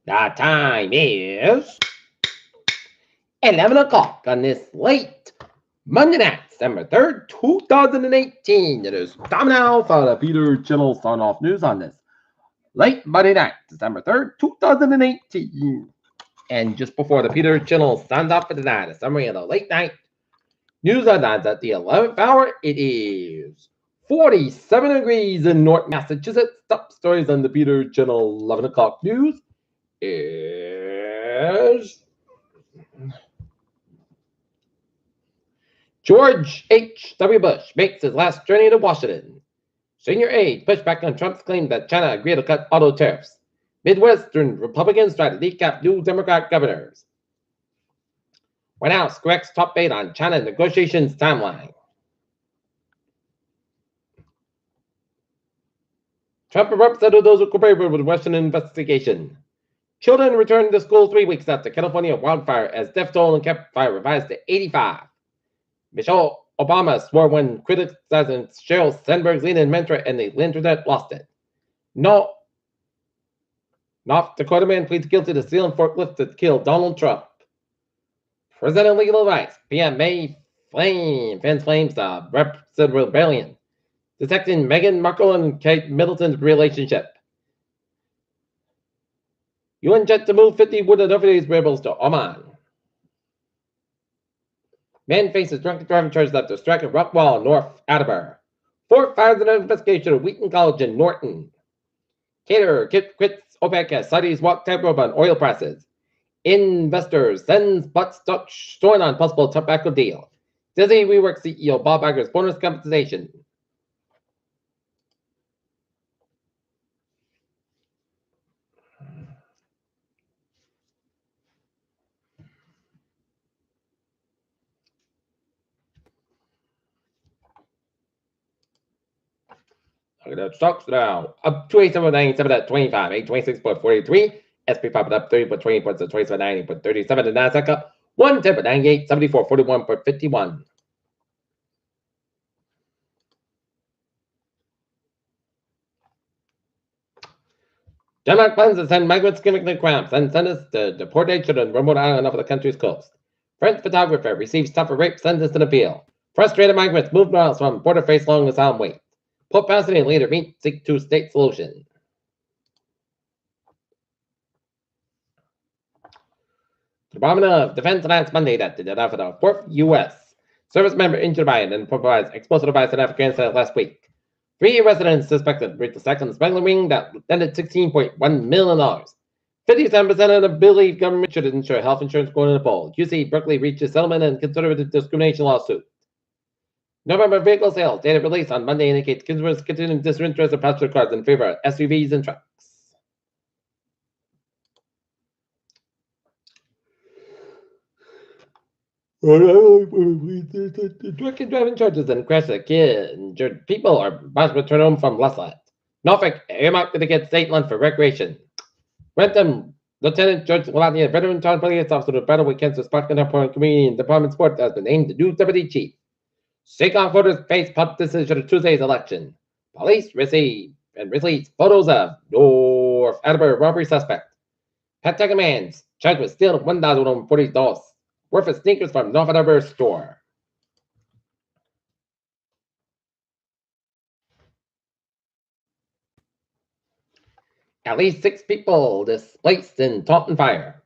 The time is 11 o'clock on this late Monday night, December 3rd, 2018. It is time now for the Peter Channel Sign Off News on this late Monday night, December 3rd, 2018. And just before the Peter Channel signs off for tonight, a summary of the late night news headlines at the 11th hour. It is 47 degrees in North Massachusetts. Top stories on the Peter Channel 11 o'clock news is George H.W. Bush makes his last journey to Washington. Senior aides push back on Trump's claim that China agreed to cut auto tariffs. Midwestern Republicans try to decap new Democrat governors. White House corrects top aide on China negotiations timeline. Trump represented those who cooperated with Russian investigation. Children returned to school 3 weeks after California wildfire as death toll in campfire revised to 85. Michelle Obama swore when criticizing Sheryl Sandberg's lead in mentor and the internet lost it. North Dakota man pleads guilty to stealing forklift that killed Donald Trump. President legal advice. PM May fans flames the Brexit rebellion. Detecting Meghan Markle and Kate Middleton's relationship. UN jet to move 50 wounded North rebels to Oman. Man faces drunken driving charges after striking rock wall in North Attleboro. Fort fires an investigation at Wheaton College in Norton. Caterer quits OPEC as Saudis walk tightrope on oil prices. Investors sends butt stuck storing on possible tobacco deal. Disney reworks CEO Bob Iger's bonus compensation. Look at the stocks now. Up 287.97 at 25, 826.43. SP popping up 30.20 points at 27.90.37. The NASDAQ up 110.98, 74.41.51. Denmark plans to send migrants chemically cramps and sentence to deport their children remote island off the country's coast. French photographer receives tougher rape sentence and appeal. Frustrated migrants moved miles from border face long asylum wait. Pope Palestinian leader meet seek two-state solution. The Department of Defense announced Monday that they did for the fourth U.S. service member injured by an improvised explosive device in Afghanistan last week. 3 residents suspected breached the second smuggling ring that landed $16.1 million. 57% of the believe government should ensure health insurance going to the poll. UC Berkeley reached a settlement and conservative discrimination lawsuit. November vehicle sales data released on Monday indicates consumers continuing disinterest in passenger cars in favor of SUVs and trucks. Drunken driving charges and crash a kid. Injured people are about to return home from Leslie. Norfolk earmarked to get state lunch for recreation. Rentham Lieutenant George Latnia, veteran child police officer to battle with cancer, Spartan Airport Community and Department Sports, has been named the new deputy chief. Shakeoff voters face pub decision of Tuesday's election. Police receive and release photos of North Attleboro robbery suspect. Pawtucket man charged with stealing $1,040 worth of sneakers from North Attleboro store. At least 6 people displaced in Taunton fire.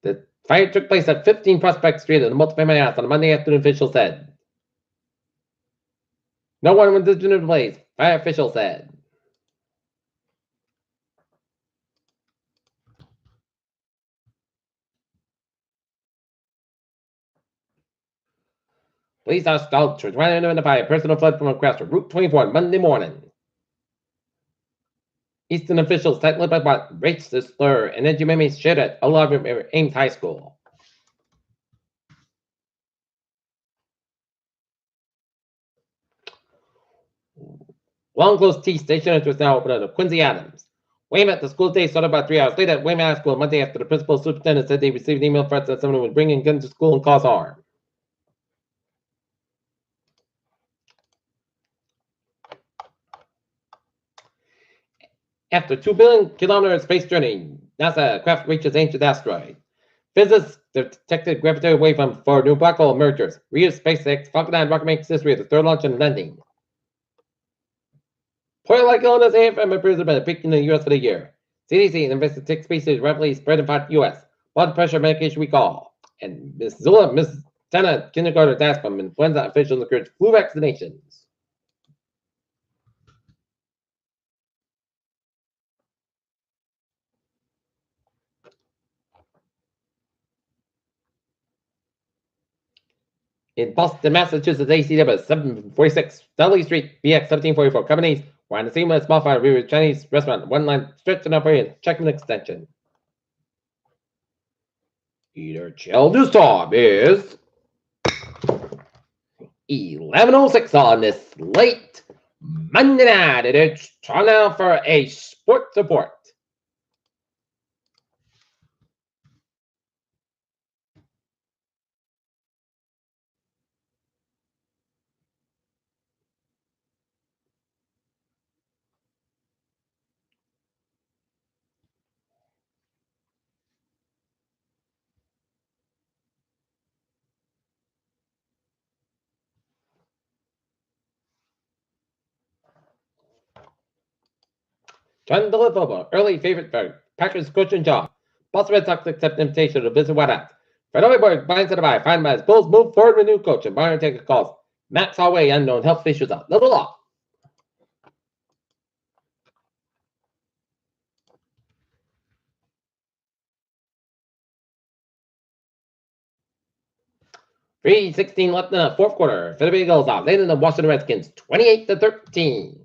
The fire took place at 15 Prospect Street at a multifamily house on a Monday afternoon, officials said. No one was injured in the blaze, fire officials said. Police are stalled to try to identify a person who fled from across Route 24 Monday morning. Eastern officials said led by what racist slur and anti-Semitic shared at Ames High School. Long closed T station was now open at Quincy Adams. Wayne the school day started about 3 hours later at Wayne High School Monday after the principal superintendent said they received email threats that someone was bringing guns to school and cause harm. After 2 billion kilometer space journey, NASA craft reaches ancient asteroid. Physicists detected gravitational wave for new black hole mergers. Reuse SpaceX Falcon 9 rocket makes history of the third launch and landing. Puerto Rico is AFM appears to be peak in the U.S. for the year. CDC invested 6 species rapidly spread in the U.S. Blood pressure medication recall. And Miss Tana kindergarten task from influenza officials encourage flu vaccinations. In Boston, Massachusetts, AC number 746, Dudley Street, BX 1744. Companies were on the scene with a small fire. We were a Chinese restaurant, one line stretched and operating, checking extension. Peter Chill News Time is 11:06 on this late Monday night. It's time now for a sports report. John Deliverable, early favorite for Packers coach and job. Boston Red Sox accept invitation to visit White House. Fred Overberg binds to the bye. Find by his Bulls move forward with new coach and Byron Taker calls. Max Hallway unknown health issues out. Little off. .316 left in the fourth quarter. Philadelphia Eagles out. Later than the Washington Redskins, 28-13.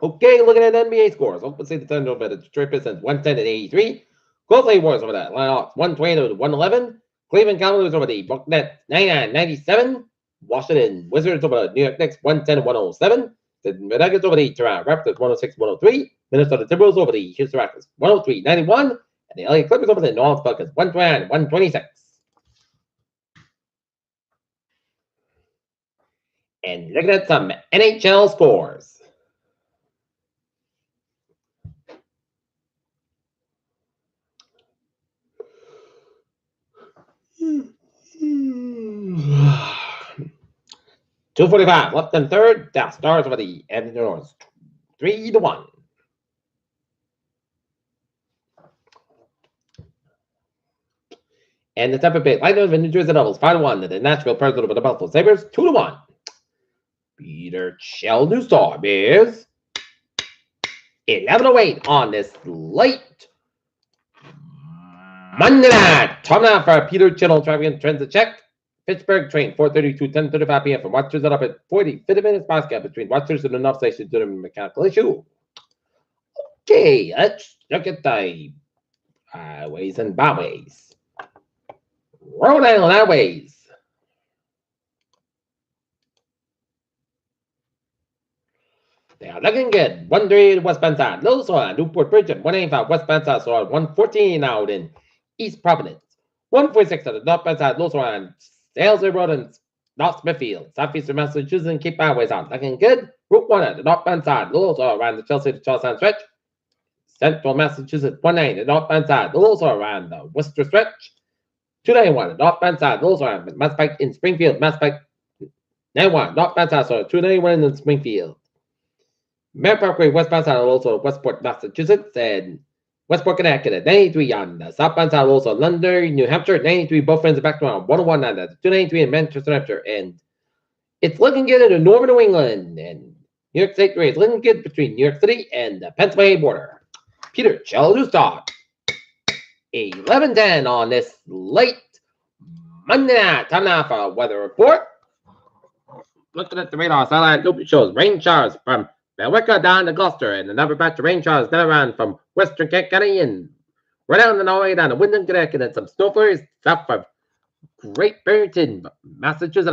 Okay, looking at NBA scores. Oklahoma City Thunder over the Detroit Pistons, 110-83. Golden State Warriors over the Atlanta Hawks, 120-111. Cleveland Cavaliers over the Brooklyn Nets, 99-97. Washington Wizards over the New York Knicks, 110-107. The Nuggets over the Toronto Raptors, 106-103. Minnesota Timberwolves over the Houston Rockets, 103-91. And the LA Clippers over the New Orleans Pelicans, 129-126. And looking at some NHL scores. .245 left in third. Dallas Stars over the Edmonton Oilers, 3-1. And the Tampa Bay Lightning over the New Jersey Devils, 5-1. The Nashville Predators over the Buffalo Sabres, 2-1. Peter Shell News Time is 11:08 on this late Monday night. Time now for Peter Channel traffic and transit check. Pittsburgh train 4:32, 10:35 p.m. from Rochester up at 50 minutes basket between Rochester and the North Station due to a mechanical issue. Okay, let's look at the highways and byways. Rhode Island highways. They are looking good. 138 westbound side, Little Swan, Newport Bridge, and 185 westbound side, so 114 out in East Providence. 146 at the northbound side, Little Swan, Salesy Road, and North Smithfield. Southeastern Massachusetts and Cape Highways are looking good. Route 1 at the northbound side, Little Swan around the Chelsea to Charlestown stretch. Central Massachusetts, 190 at the northbound side, Little Swan around the Worcester stretch. 291 at the northbound side, Little Swan, Masspike in Springfield, Masspike 91, northbound side, so 291 in Springfield. Merritt Parkway, westbound side, also Westport, Massachusetts, and Westport, Connecticut at 93 on the southbound side, also London, New Hampshire, 93, both ends back around 101 on the 293 in Manchester, New Hampshire, and it's looking good in northern New England, and New York State race looking good between New York City and the Pennsylvania border. Peter Chell News Talk, 11:10 on this late Monday night. Time now for a weather report. Looking at the radar satellite, it shows rain showers from Bellwether down to Gloucester, and another batch of rain showers down around from western Kent County and right down the way down to Wyndham, Connecticut, and some snow flurries south of Great Barrington, Massachusetts.